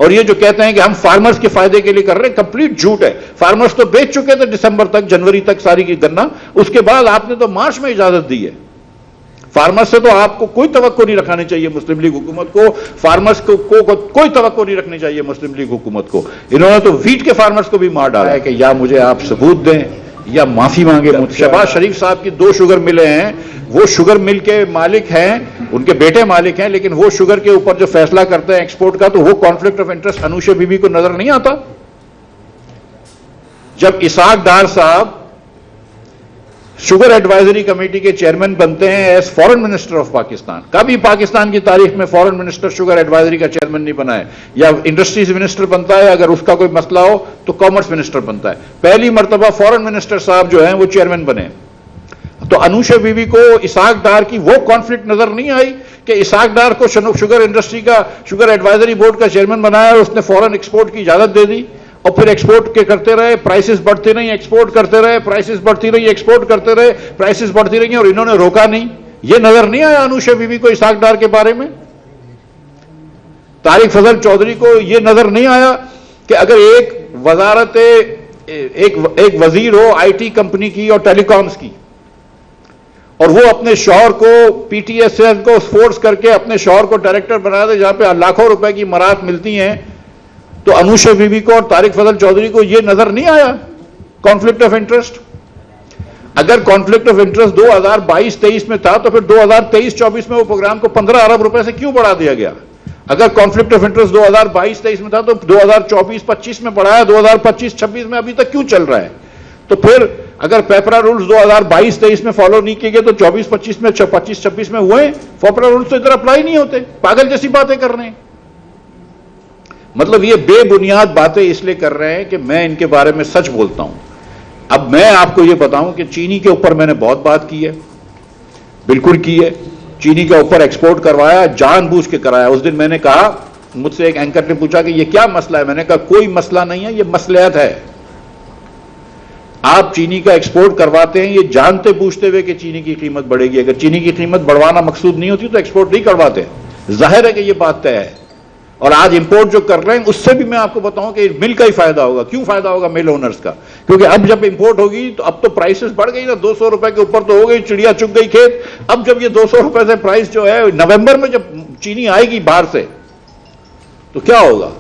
और ये जो कहते हैं कि हम फार्मर्स के फायदे के लिए कर रहे हैं, कंप्लीट झूठ है। फार्मर्स तो बेच चुके थे दिसंबर तक, जनवरी तक सारी की गन्ना, उसके बाद आपने तो मार्च में इजाजत दी है। फार्मर्स से तो आपको कोई तवक्को नहीं रखनी चाहिए मुस्लिम लीग हुकूमत को, फार्मर्स को कोई तवक्को नहीं रखनी चाहिए मुस्लिम लीग हुकूमत को। इन्होंने तो वीट के फार्मर्स को भी मार डाला है कि या मुझे आप सबूत दें या माफी मांगे। शहबाज शरीफ साहब की 2 शुगर मिलें हैं, वो शुगर मिल के मालिक हैं, उनके बेटे मालिक हैं, लेकिन वो शुगर के ऊपर जो फैसला करते हैं एक्सपोर्ट का, तो वो conflict of interest Anusha Bibi को नजर नहीं आता। जब इसाक डार साहब शुगर एडवाइजरी कमेटी के चेयरमैन बनते हैं as foreign minister of Pakistan, कभी पाकिस्तान की तारीख में फॉरेन मिनिस्टर शुगर एडवाइजरी का चेयरमैन नहीं बना है, या इंडस्ट्रीज मिनिस्टर बनता है, अगर उसका कोई मसला हो तो कॉमर्स मिनिस्टर बनता है। पहली मर्तबा फॉरेन मिनिस्टर साहब जो हैं वो चेयरमैन बने। तो अनूशा बीबी को इसाक डार की वो कॉन्फ्लिक्ट नजर नहीं आई कि इसाक डार को शुगर इंडस्ट्री का शुगर एडवाइजरी बोर्ड का चेयरमैन बनाया और उसने फॉरेन एक्सपोर्ट की इजाजत दे दी, और फिर एक्सपोर्ट के करते रहे, प्राइसेस बढ़ती रही, एक्सपोर्ट करते रहे, प्राइसेस बढ़ती रही, एक्सपोर्ट करते रहे, प्राइसेस बढ़ती रही, और इन्होंने रोका नहीं। ये नजर नहीं आया अनूशा बीबी को इसाक डार के बारे में। तारिक फजल चौधरी को यह नजर नहीं आया कि अगर एक वजारत एक वजीर हो आईटी कंपनी की और टेलीकॉम्स की, और वो अपने शौहर को पीटीएसएल को फोर्स करके अपने शौहर को डायरेक्टर बना दे जहां पे लाखों रुपए की मराहत मिलती हैं, तो अनूशा बीबी को और तारिक फजल चौधरी को यह नजर नहीं आया कॉन्फ्लिक्ट ऑफ इंटरेस्ट। अगर कॉन्फ्लिक्ट ऑफ इंटरेस्ट 2022-23 में था, तो फिर 2023-24 में वो प्रोग्राम को 15 अरब रुपए से क्यों बढ़ा दिया गया? अगर कॉन्फ्लिक्ट ऑफ इंटरेस्ट 2022-23 में था, तो 2024-25 में बढ़ाया, 2025-26 में अभी तक क्यों चल रहा है? तो फिर अगर पेपरा रूल्स 2022-23 में फॉलो नहीं किए गए, तो 24-25 में 25-26 में हुए? पेपरा रूल्स तो इधर अप्लाई नहीं होते, पागल जैसी बातें कर रहे हैं। मतलब ये बेबुनियाद बातें इसलिए कर रहे हैं कि मैं इनके बारे में सच बोलता हूं। अब मैं आपको ये बताऊं कि चीनी के ऊपर मैंने बहुत बात की है, बिल्कुल की है। चीनी के ऊपर एक्सपोर्ट करवाया, जानबूझ के कराया। उस दिन मैंने कहा, मुझसे एक एंकर ने पूछा कि ये क्या मसला है, मैंने कहा कोई मसला नहीं है, ये मसलियत है। आप चीनी का एक्सपोर्ट करवाते हैं ये जानते बूझते हुए कि चीनी की कीमत बढ़ेगी। अगर चीनी की कीमत बढ़वाना मकसूद नहीं होती तो एक्सपोर्ट नहीं करवाते, जाहिर है कि ये बात तय है। और आज इंपोर्ट जो कर रहे हैं उससे भी मैं आपको बताऊं कि मिल का ही फायदा होगा। क्यों फायदा होगा? मिल ओनर्स का, क्योंकि अब जब इंपोर्ट होगी तो अब तो प्राइसेस बढ़ गई ना, 200 रुपए के ऊपर तो हो गई, चिड़िया चुग गई खेत। अब जब ये 200 रुपए से प्राइस जो है नवंबर में जब चीनी आएगी बाहर से, तो क्या होगा?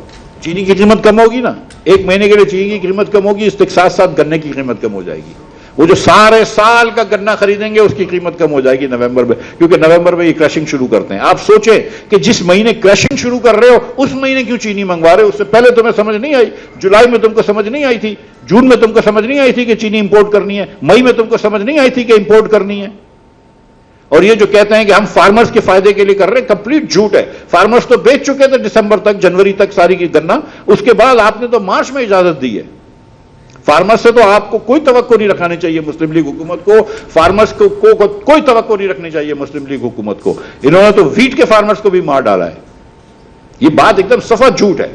चीनी की कीमत कम होगी ना, 1 महीने के लिए चीनी की कीमत कम होगी, इसके साथ साथ गन्ने की कीमत कम हो जाएगी। वो जो सारे साल का गन्ना खरीदेंगे उसकी कीमत कम हो जाएगी नवंबर में, क्योंकि नवंबर में ये क्रशिंग शुरू करते हैं। आप सोचें कि जिस महीने क्रशिंग शुरू कर रहे हो उस महीने क्यों चीनी मंगवा रहे हो? उससे पहले तुम्हें समझ नहीं आई, जुलाई में तुमको समझ नहीं आई थी, जून में तुमको समझ नहीं आई थी कि चीनी इंपोर्ट करनी है, मई में तुमको समझ नहीं आई थी कि इंपोर्ट करनी है। और ये जो कहते हैं कि हम फार्मर्स के फायदे के लिए कर रहे हैं, कंप्लीट झूठ है। फार्मर्स तो बेच चुके थे दिसंबर तक, जनवरी तक सारी की गन्ना, उसके बाद आपने तो मार्च में इजाजत दी है। फार्मर्स से तो आपको कोई तवक्को नहीं रखनी चाहिए मुस्लिम लीग हुकूमत को, फार्मर्स को कोई तवक्को नहीं रखनी चाहिए मुस्लिम लीग हुकूमत को। इन्होंने तो वीट के फार्मर्स को भी मार डाला है। ये बात एकदम सफा झूठ है।